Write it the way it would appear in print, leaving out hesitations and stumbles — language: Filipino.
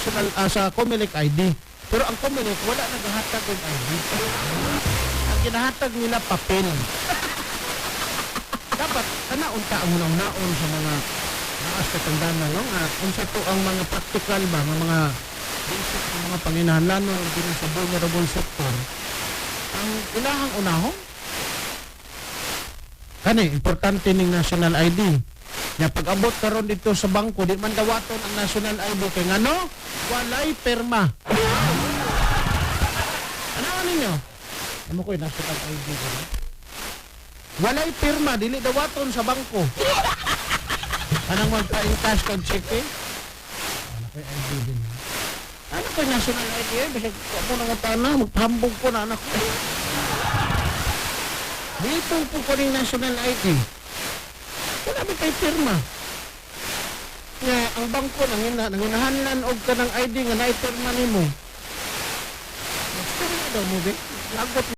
national sa Comelec ID. Pero ang Comelec wala naghahatag og ID. Ang ginahatag nila papel. Dapat kana unta ang naon sa mga naas katandana no nga unsa to ang mga practical ba nga mga basic ng mga panginahanglanon dinhi sa vulnerable sector. Ang ilahang unahon kani importante ning national ID. Nya pag-abot karon dito sa bangko di man dawaton ang national ID kay ngano walay perma. Ano ninyo? Amo ko national ID ko. Walay pirma dili dawaton sa bangko. Anong magpa-encash kag cheque? Ano kay ID din? Ano kay national ID? Bisag ako nga tana maghambog ko na anak ko. Dito po ko ning national ID. Wala ba kay pirma? Nga ang bangko nanginahanlan og kanang ID nga naay pirma nimo. Gusto na daw mo be? Lagot